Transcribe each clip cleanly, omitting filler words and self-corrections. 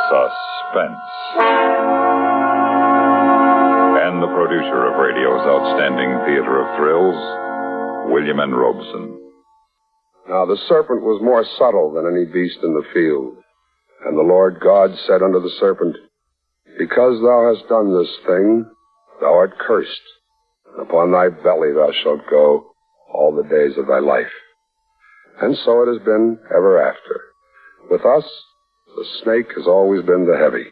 Suspense. And the producer of radio's outstanding theater of thrills, William N. Robeson. Now the serpent was more subtle than any beast in the field. And the Lord God said unto the serpent, Because thou hast done this thing, thou art cursed, and upon thy belly thou shalt go all the days of thy life. And so it has been ever after. With us, the snake has always been the heavy.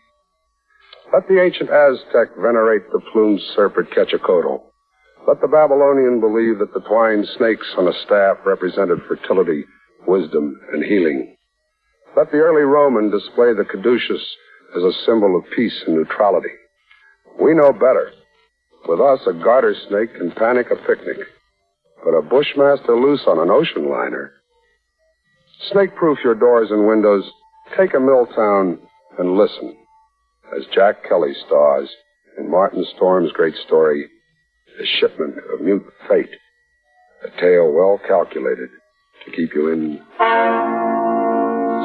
Let the ancient Aztec venerate the plumed serpent Quetzalcoatl. Let the Babylonian believe that the twined snakes on a staff represented fertility, wisdom, and healing. Let the early Roman display the caduceus as a symbol of peace and neutrality. We know better. With us, a garter snake can panic a picnic, but a bushmaster loose on an ocean liner. Snake-proof your doors and windows. Take a Milltown and listen as Jack Kelly stars in Martin Storm's great story, The Shipment of Mute Fate, a tale well calculated to keep you in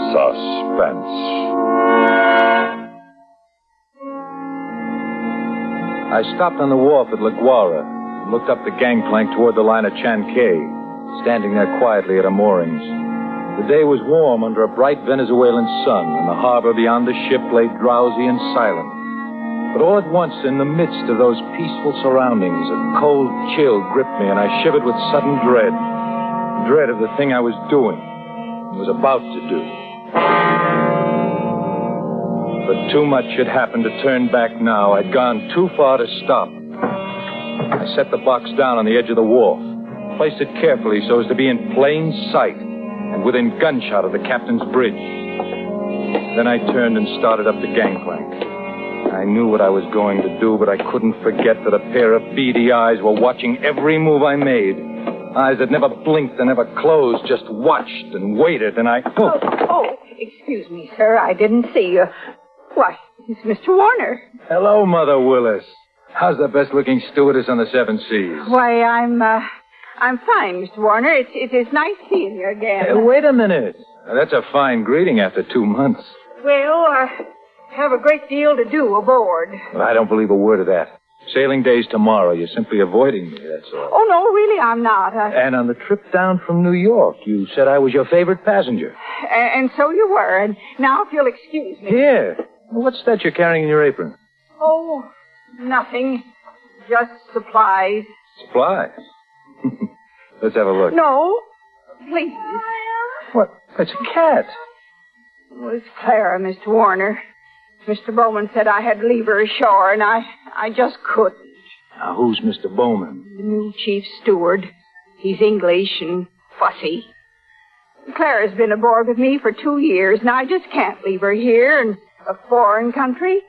Suspense. I stopped on the wharf at La Guara and looked up the gangplank toward the line of Chankay, standing there quietly at our moorings. The day was warm under a bright Venezuelan sun, and the harbor beyond the ship lay drowsy and silent. But all at once, in the midst of those peaceful surroundings, a cold chill gripped me, and I shivered with sudden dread. Dread of the thing I was doing, was about to do. But too much had happened to turn back now. I'd gone too far to stop. I set the box down on the edge of the wharf, placed it carefully so as to be in plain sight and within gunshot of the captain's bridge. Then I turned and started up the gangplank. I knew what I was going to do, but I couldn't forget that a pair of beady eyes were watching every move I made. Eyes that never blinked and never closed, just watched and waited, and I... Oh, excuse me, sir. I didn't see you. Why, it's Mr. Warner. Hello, Mother Willis. How's the best-looking stewardess on the Seven Seas? Why, I'm fine, Mr. Warner. It is nice seeing you again. Hey, wait a minute. That's a fine greeting after 2 months. Well, I have a great deal to do aboard. Well, I don't believe a word of that. Sailing day's tomorrow. You're simply avoiding me, that's all. Oh, no, really, I'm not. And on the trip down from New York, you said I was your favorite passenger. And so you were. And now, if you'll excuse me... Here. What's that you're carrying in your apron? Oh, nothing. Just supplies. Supplies? Let's have a look. No, please. What? It's a cat. Well, it's Clara, Mr. Warner. Mr. Bowman said I had to leave her ashore, and I just couldn't. Now, who's Mr. Bowman? The new chief steward. He's English and fussy. Clara's been aboard with me for 2 years, and I just can't leave her here in a foreign country,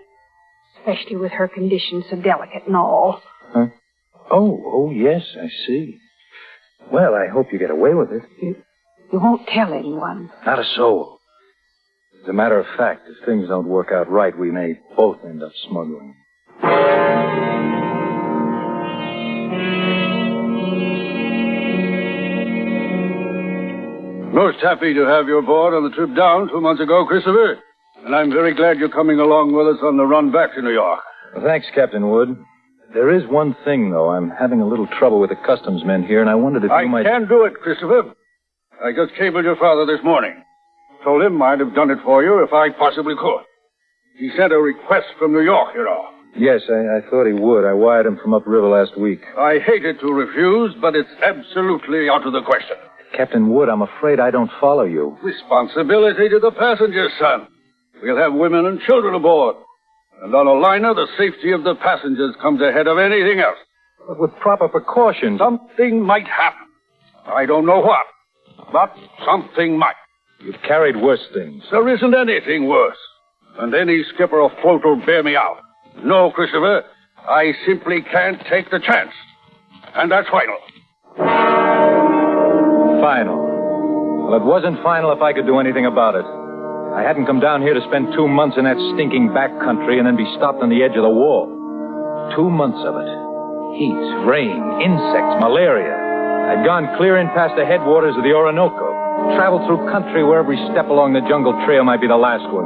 especially with her condition so delicate and all. Huh? Oh, yes, I see. Well, I hope you get away with it. You won't tell anyone? Not a soul. As a matter of fact, if things don't work out right, we may both end up smuggling. Most happy to have you aboard on the trip down 2 months ago, Christopher. And I'm very glad you're coming along with us on the run back to New York. Well, thanks, Captain Wood. There is one thing, though. I'm having a little trouble with the customs men here, and I wondered if you might... I can do it, Christopher. I just cabled your father this morning. Told him I'd have done it for you if I possibly could. He sent a request from New York, you know. Yes, I thought he would. I wired him from upriver last week. I hated to refuse, but it's absolutely out of the question. Captain Wood, I'm afraid I don't follow you. Responsibility to the passengers, son. We'll have women and children aboard. And on a liner, the safety of the passengers comes ahead of anything else. But with proper precautions... Something might happen. I don't know what, but something might. You've carried worse things. There isn't anything worse. And any skipper afloat will bear me out. No, Christopher, I simply can't take the chance. And that's final. Final. Well, it wasn't final if I could do anything about it. I hadn't come down here to spend 2 months in that stinking back country and then be stopped on the edge of the wall. 2 months of it. Heat, rain, insects, malaria. I'd gone clear in past the headwaters of the Orinoco. Traveled through country where every step along the jungle trail might be the last one.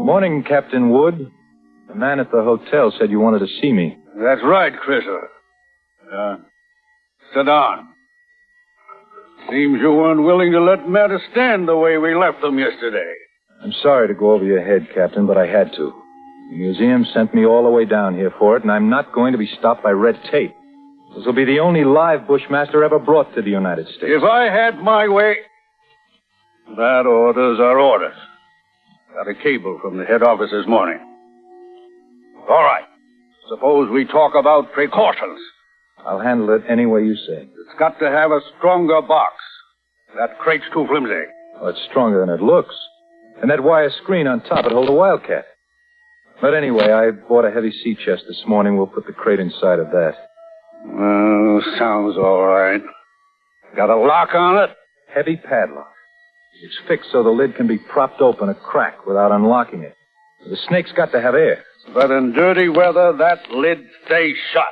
Morning, Captain Wood. The man at the hotel said you wanted to see me. That's right, Christopher. Sit down. Seems you weren't willing to let matters stand the way we left them yesterday. I'm sorry to go over your head, Captain, but I had to. The museum sent me all the way down here for it, and I'm not going to be stopped by red tape. This will be the only live Bushmaster ever brought to the United States. If I had my way... That orders are orders. Got a cable from the head office this morning. All right. Suppose we talk about precautions. I'll handle it any way you say. It's got to have a stronger box. That crate's too flimsy. Well, it's stronger than it looks. And that wire screen on top would hold a Wildcat. But anyway, I bought a heavy sea chest this morning. We'll put the crate inside of that. Sounds all right. Got a lock on it? Heavy padlock. It's fixed so the lid can be propped open a crack without unlocking it. The snake's got to have air. But in dirty weather, that lid stays shut.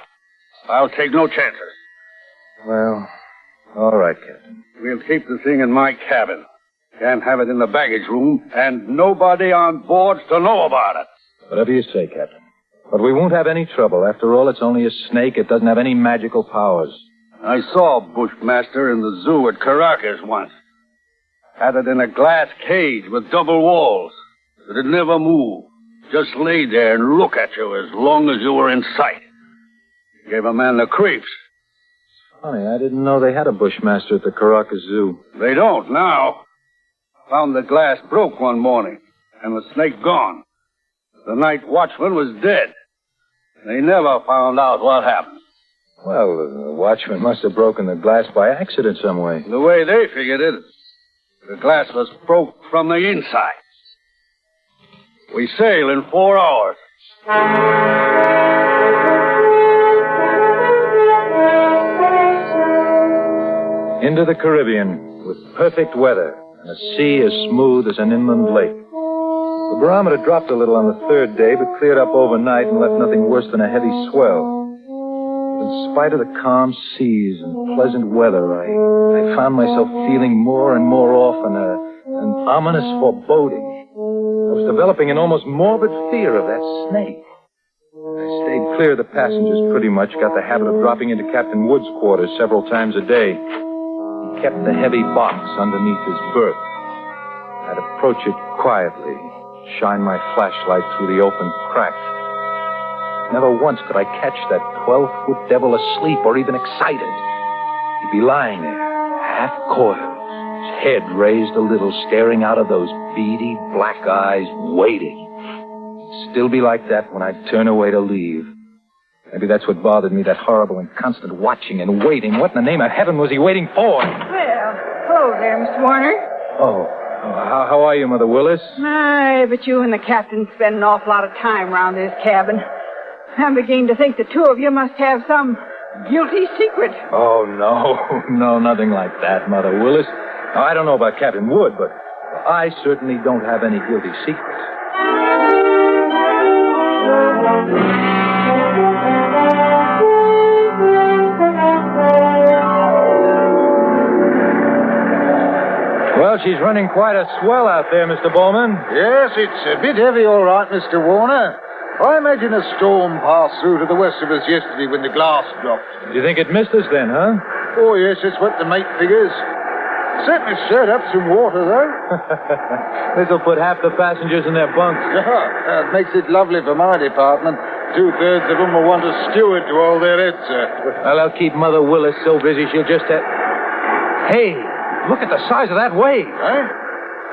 I'll take no chances. Well, all right, Captain. We'll keep the thing in my cabin. Can't have it in the baggage room, and nobody on board's to know about it. Whatever you say, Captain. But we won't have any trouble. After all, it's only a snake. It doesn't have any magical powers. I saw a Bushmaster in the zoo at Caracas once. Had it in a glass cage with double walls. But it never moved. Just lay there and look at you as long as you were in sight. Gave a man the creeps. Funny, I didn't know they had a Bushmaster at the Caracas Zoo. They don't now. Found the glass broke one morning, and the snake gone. The night watchman was dead. They never found out what happened. Well, the watchman must have broken the glass by accident some way. The way they figured it, the glass was broke from the inside. We sail in 4 hours. Into the Caribbean with perfect weather and a sea as smooth as an inland lake. The barometer dropped a little on the third day, but cleared up overnight and left nothing worse than a heavy swell. In spite of the calm seas and pleasant weather, I found myself feeling more and more often an ominous foreboding. I was developing an almost morbid fear of that snake. I stayed clear of the passengers pretty much, got the habit of dropping into Captain Wood's quarters several times a day. He kept the heavy box underneath his berth. I'd approach it quietly, shine my flashlight through the open crack. Never once could I catch that 12-foot devil asleep or even excited. He'd be lying there, half-coiled, his head raised a little, staring out of those beady black eyes, waiting. He'd still be like that when I'd turn away to leave. Maybe that's what bothered me, that horrible and constant watching and waiting. What in the name of heaven was he waiting for? Well, hello there, Mr. Warner. Oh, how are you, Mother Willis? Aye, but you and the captain spend an awful lot of time around this cabin. I'm beginning to think the two of you must have some guilty secret. Oh, no, nothing like that, Mother Willis. Now, I don't know about Captain Wood, but I certainly don't have any guilty secrets. Well, she's running quite a swell out there, Mr. Bowman. Yes, it's a bit heavy, all right, Mr. Warner. I imagine a storm passed through to the west of us yesterday when the glass dropped. Do you think it missed us then, huh? Oh, yes, that's what the mate figures. Certainly stirred up some water, though. This'll put half the passengers in their bunks. It makes it lovely for my department. 2/3 of them will want a steward to hold their heads, sir. Well, I'll keep Mother Willis so busy she'll just have... Hey, look at the size of that wave. Eh?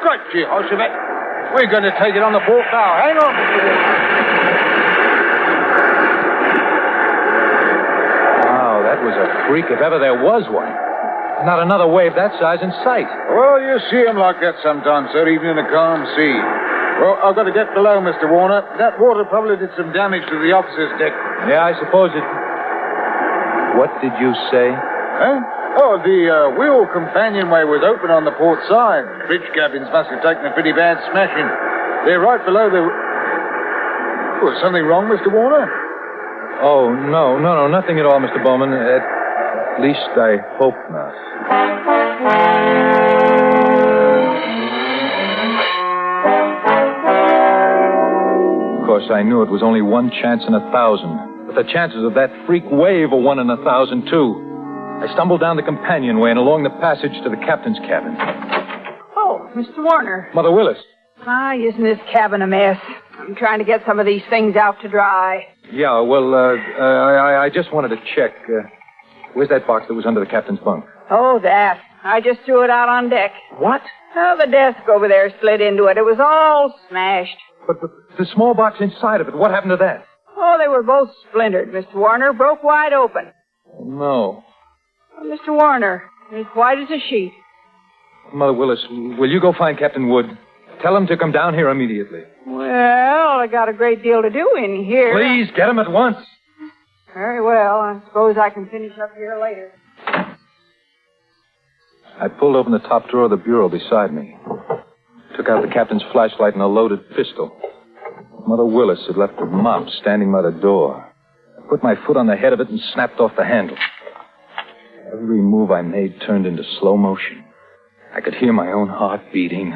Great gee, Hoshevett. We're going to take it on the port bow. Hang on, Mr. Warner. Wow, that was a freak if ever there was one. Not another wave that size in sight. Well, you see them like that sometimes, sir, even in a calm sea. Well, I've got to get below, Mr. Warner. That water probably did some damage to the officer's deck. Yeah, I suppose it... What did you say? Huh? Oh, the wheel companionway was open on the port side. Bridge cabins must have taken a pretty bad smashing. They're right below the... Was something wrong, Mr. Warner? Oh, no, nothing at all, Mr. Bowman. At least I hope not. Of course, I knew it was only one chance in 1,000. But the chances of that freak wave are 1 in 1,000, too. I stumbled down the companionway and along the passage to the captain's cabin. Oh, Mr. Warner. Mother Willis. Isn't this cabin a mess? I'm trying to get some of these things out to dry. Yeah, well, I just wanted to check. Where's that box that was under the captain's bunk? Oh, that. I just threw it out on deck. What? Oh, the desk over there slid into it. It was all smashed. But the small box inside of it, what happened to that? Oh, they were both splintered, Mr. Warner. Broke wide open. Oh, no. Oh, Mr. Warner, as white as a sheet. Mother Willis, will you go find Captain Wood? Tell him to come down here immediately. Well, I got a great deal to do in here. Please, get him at once. Very well. I suppose I can finish up here later. I pulled open the top drawer of the bureau beside me. Took out the captain's flashlight and a loaded pistol. Mother Willis had left the mop standing by the door. I put my foot on the head of it and snapped off the handle. Every move I made turned into slow motion. I could hear my own heart beating.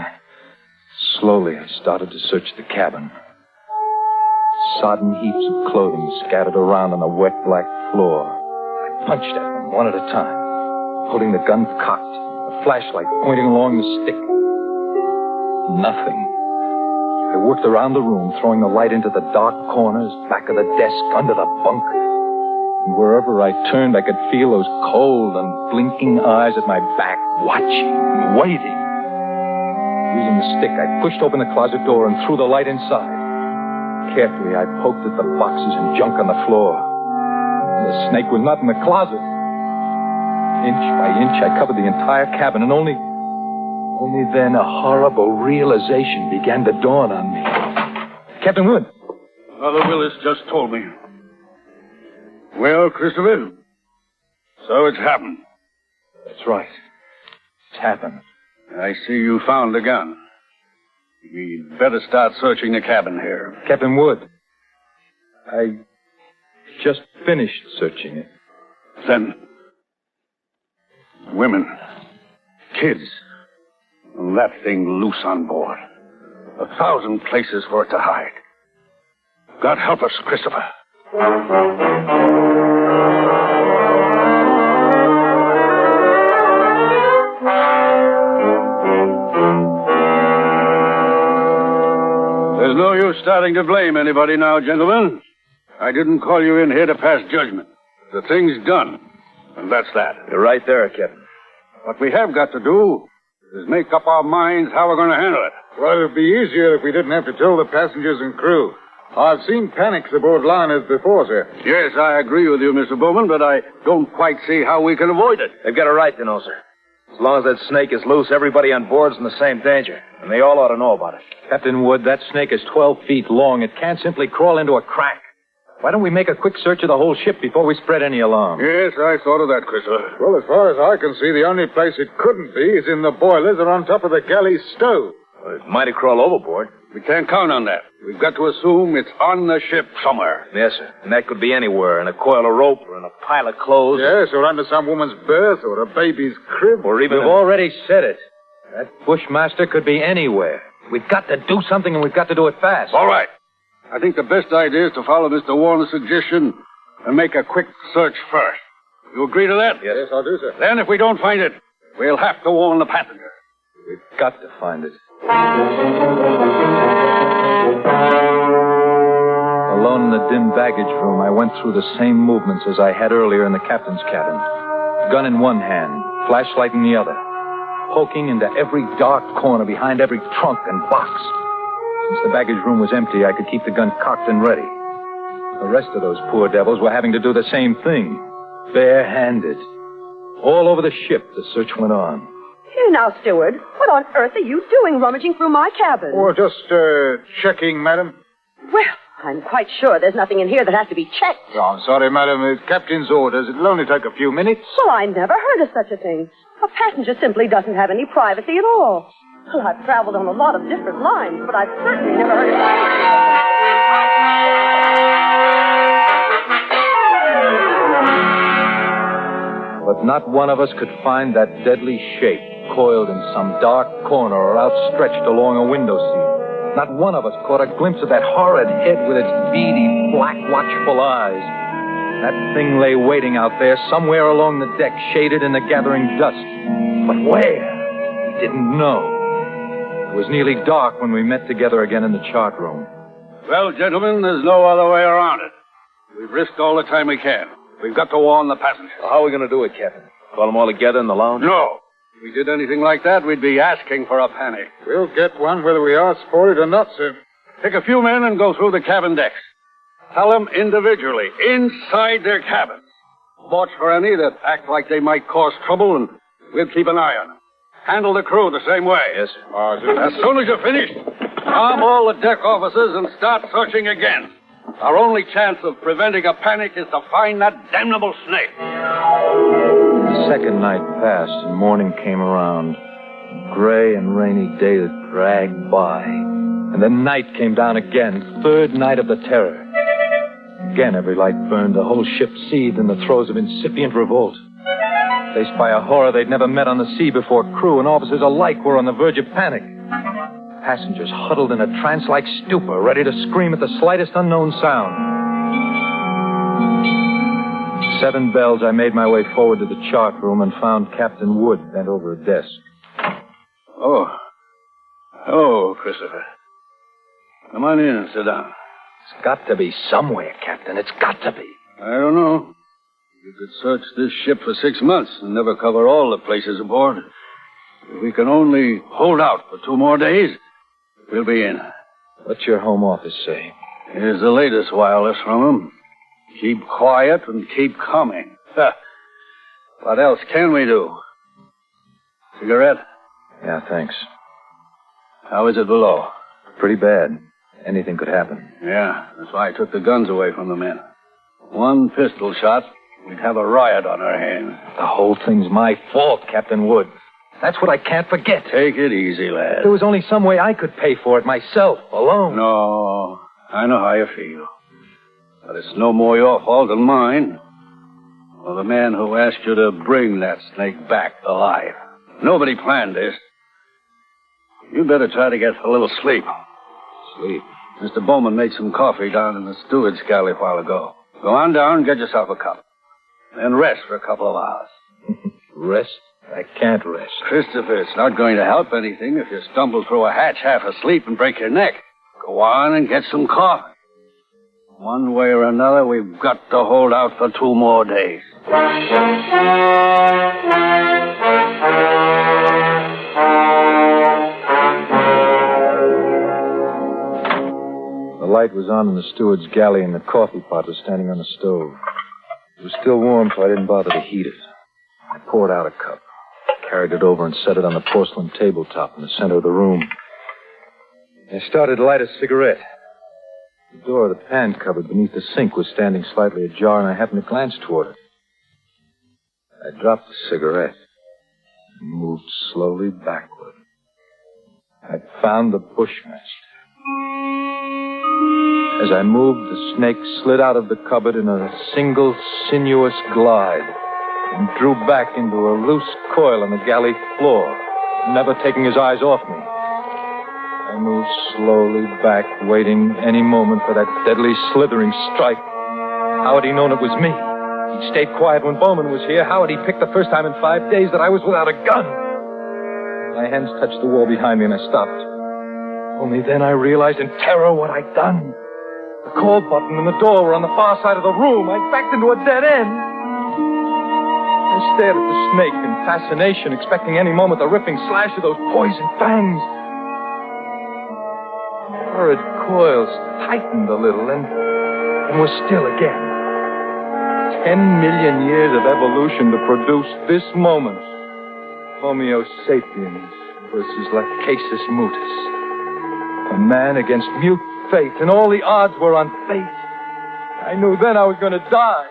Slowly, I started to search the cabin. Sodden heaps of clothing scattered around on the wet black floor. I punched at them one at a time, holding the gun cocked, the flashlight pointing along the stick. Nothing. I worked around the room, throwing the light into the dark corners, back of the desk, under the bunk. And wherever I turned, I could feel those cold and blinking eyes at my back, watching, waiting. Using the stick, I pushed open the closet door and threw the light inside. Carefully, I poked at the boxes and junk on the floor. The snake was not in the closet. Inch by inch, I covered the entire cabin, and only then a horrible realization began to dawn on me. Captain Wood. Mother Willis just told me. Well, Christopher, so it's happened. That's right. It's happened. I see you found the gun. We'd better start searching the cabin here. Captain Wood, I just finished searching it. Then, women, kids, and that thing loose on board. 1,000 places for it to hide. God help us, Christopher. There's no use starting to blame anybody now, gentlemen. I didn't call you in here to pass judgment. The thing's done, and that's that. You're right there, Captain. What we have got to do is make up our minds how we're going to handle it. Well, it'd be easier if we didn't have to tell the passengers and crew. I've seen panics aboard liners before, sir. Yes, I agree with you, Mr. Bowman, but I don't quite see how we can avoid it. They've got a right to know, sir. As long as that snake is loose, everybody on board's in the same danger. And they all ought to know about it. Captain Wood, that snake is 12 feet long. It can't simply crawl into a crack. Why don't we make a quick search of the whole ship before we spread any alarm? Yes, I thought of that, Christopher. Well, as far as I can see, the only place it couldn't be is in the boilers or on top of the galley stove. Well, it might have crawled overboard. We can't count on that. We've got to assume it's on the ship somewhere. Yes, sir. And that could be anywhere, in a coil of rope or in a pile of clothes. Yes, or under some woman's berth or a baby's crib. Or even... We've already said it. That bushmaster could be anywhere. We've got to do something, and we've got to do it fast. All right. I think the best idea is to follow Mr. Warner's suggestion and make a quick search first. You agree to that? Yes, I'll do, sir. Then if we don't find it, we'll have to warn the passenger. We've got to find it. Alone in the dim baggage room, I went through the same movements as I had earlier in the captain's cabin. Gun in one hand, flashlight in the other. Poking into every dark corner behind every trunk and box. Since the baggage room was empty, I could keep the gun cocked and ready. The rest of those poor devils were having to do the same thing. Bare-handed. All over the ship, the search went on. Here now, steward. What on earth are you doing rummaging through my cabin? Oh, just, checking, madam. Well, I'm quite sure there's nothing in here that has to be checked. Oh, I'm sorry, madam. It's captain's orders. It'll only take a few minutes. Well, I never heard of such a thing. A passenger simply doesn't have any privacy at all. Well, I've traveled on a lot of different lines, but I've certainly never heard of But not one of us could find that deadly shape coiled in some dark corner or outstretched along a window seat. Not one of us caught a glimpse of that horrid head with its beady, black, watchful eyes. That thing lay waiting out there somewhere along the deck, shaded in the gathering dust. But where? We didn't know. It was nearly dark when we met together again in the chart room. Well, gentlemen, there's no other way around it. We've risked all the time we can. We've got to warn the passengers. Well, how are we going to do it, Captain? Call them all together in the lounge? No. If we did anything like that, we'd be asking for a panic. We'll get one whether we ask for it or not, sir. Pick a few men and go through the cabin decks. Tell them individually, inside their cabins. Watch for any that act like they might cause trouble, and we'll keep an eye on them. Handle the crew the same way. Yes, sir. As soon as you're finished, arm all the deck officers and start searching again. Our only chance of preventing a panic is to find that damnable snake. The second night passed and morning came around. A gray and rainy day that dragged by. And then night came down again, third night of the terror. Again, every light burned. The whole ship seethed in the throes of incipient revolt. Faced by a horror they'd never met on the sea before, crew and officers alike were on the verge of panic. Passengers huddled in a trance-like stupor, ready to scream at the slightest unknown sound. 7 bells, I made my way forward to the chart room and found Captain Wood bent over a desk. Oh. Hello, Christopher. Come on in and sit down. It's got to be somewhere, Captain. It's got to be. I don't know. You could search this ship for 6 months and never cover all the places aboard. If we can only hold out for 2 more days, we'll be in. What's your home office say? Here's the latest wireless from them. Keep quiet and keep coming. What else can we do? Cigarette? Yeah, thanks. How is it below? Pretty bad. Anything could happen. Yeah, that's why I took the guns away from the men. 1 pistol shot, we'd have a riot on our hands. The whole thing's my fault, Captain Wood. That's what I can't forget. Take it easy, lad. There was only some way I could pay for it myself, alone. No, I know how you feel. But it's no more your fault than mine. Or the man who asked you to bring that snake back alive. Nobody planned this. You'd better try to get a little sleep. Sleep? Mr. Bowman made some coffee down in the steward's galley a while ago. Go on down and get yourself a cup. Then rest for a couple of hours. Rest? I can't rest. Christopher, it's not going to help anything if you stumble through a hatch half asleep and break your neck. Go on and get some coffee. One way or another, we've got to hold out for 2 more days. The light was on in the steward's galley and the coffee pot was standing on the stove. It was still warm, so I didn't bother to heat it. I poured out a cup, carried it over and set it on the porcelain tabletop in the center of the room. I started to light a cigarette. The door of the pan cupboard beneath the sink was standing slightly ajar, and I happened to glance toward it. I dropped the cigarette and moved slowly backward. I found the Bushmaster. As I moved, the snake slid out of the cupboard in a single sinuous glide and drew back into a loose coil on the galley floor, never taking his eyes off me. I moved slowly back, waiting any moment for that deadly slithering strike. How had he known it was me? He'd stayed quiet when Bowman was here. How had he picked the first time in 5 days that I was without a gun? My hands touched the wall behind me and I stopped. Only then I realized in terror what I'd done. The call button and the door were on the far side of the room. I'd backed into a dead end. I stared at the snake in fascination, expecting any moment the ripping slash of those poison fangs. Horrid coils tightened a little and were still again. 10 million years of evolution to produce this moment. Homo sapiens versus Lachesis mutus. A man against mute fate, and all the odds were on fate. I knew then I was going to die.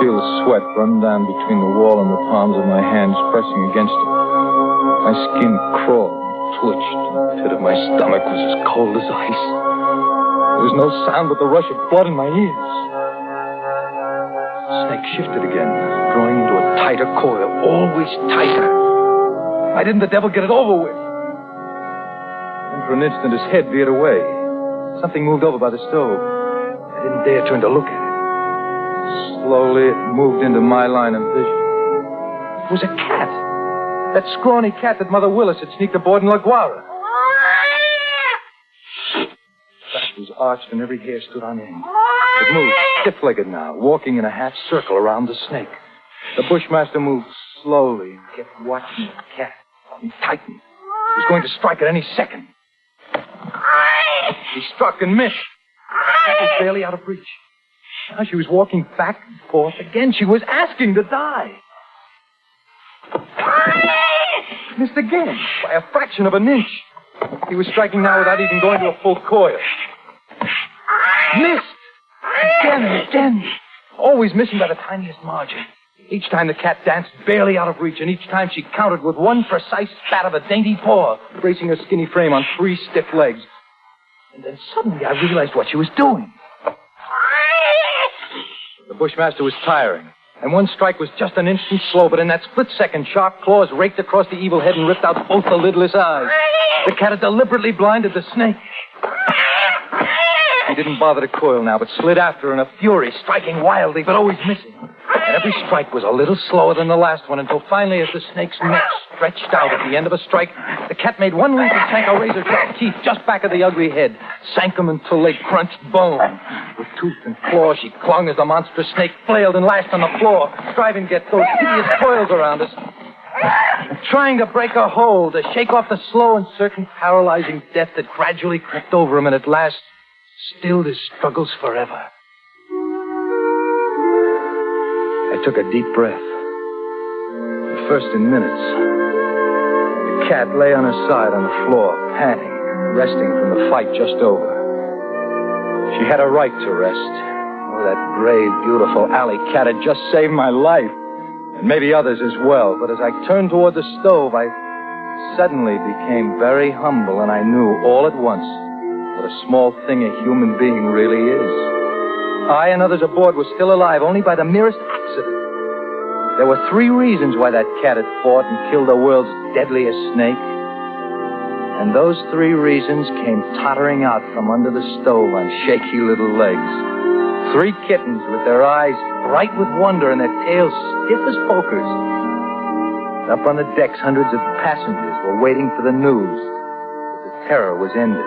Feel the sweat run down between the wall and the palms of my hands, pressing against it. My skin crawled and twitched, and the pit of my stomach was as cold as ice. There was no sound but the rush of blood in my ears. The snake shifted again, growing into a tighter coil, always tighter. Why didn't the devil get it over with? Then for an instant, his head veered away. Something moved over by the stove. I didn't dare turn to look at it. Slowly, it moved into my line of vision. It was a cat. That scrawny cat that Mother Willis had sneaked aboard in La Guara. The back was arched and every hair stood on end. It moved, stiff-legged now, walking in a half circle around the snake. The bushmaster moved slowly and kept watching the cat. He tightened. He was going to strike at any second. He struck and missed. The cat was barely out of reach. Now she was walking back and forth again. She was asking to die. Missed again, by a fraction of an inch. He was striking now without even going to a full coil. Missed! Again and again. Always missing by the tiniest margin. Each time the cat danced barely out of reach, and each time she countered with one precise spat of a dainty paw, bracing her skinny frame on 3 stiff legs. And then suddenly I realized what she was doing. The bushmaster was tiring, and one strike was just an instant slow, but in that split second, sharp claws raked across the evil head and ripped out both the lidless eyes. The cat had deliberately blinded the snake. He didn't bother to coil now, but slid after her in a fury, striking wildly, but always missing. And every strike was a little slower than the last one, until finally, as the snake's neck stretched out at the end of a strike, the cat made one leap and sank her razor-sharp teeth just back of the ugly head. Sank them until they crunched bone. With tooth and claw, she clung as the monstrous snake flailed and lashed on the floor, striving to get those hideous coils around us. Trying to break her hold, to shake off the slow and certain paralyzing death that gradually crept over him and at last stilled his struggles forever. I took a deep breath. The first in minutes. The cat lay on her side on the floor, panting, resting from the fight just over. She had a right to rest. Oh, that brave, beautiful alley cat had just saved my life. And maybe others as well. But as I turned toward the stove, I suddenly became very humble, and I knew all at once what a small thing a human being really is. I and others aboard were still alive only by the merest accident. There were 3 reasons why that cat had fought and killed the world's deadliest snake. And those 3 reasons came tottering out from under the stove on shaky little legs. 3 kittens with their eyes bright with wonder and their tails stiff as pokers. Up on the decks, hundreds of passengers were waiting for the news that the terror was ended.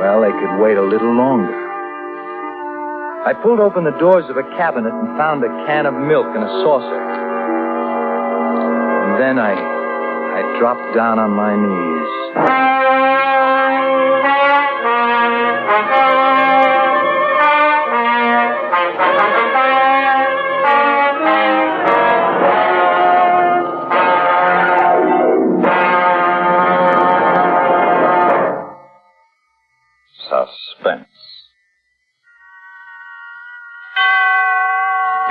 Well, they could wait a little longer. I pulled open the doors of a cabinet and found a can of milk and a saucer. And then I dropped down on my knees. Suspense.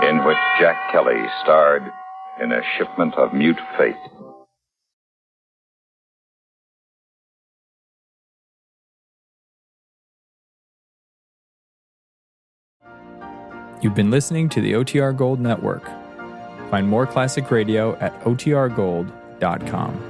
In which Jack Kelly starred in A Shipment of Mute Fate. You've been listening to the OTR Gold Network. Find more classic radio at otrgold.com.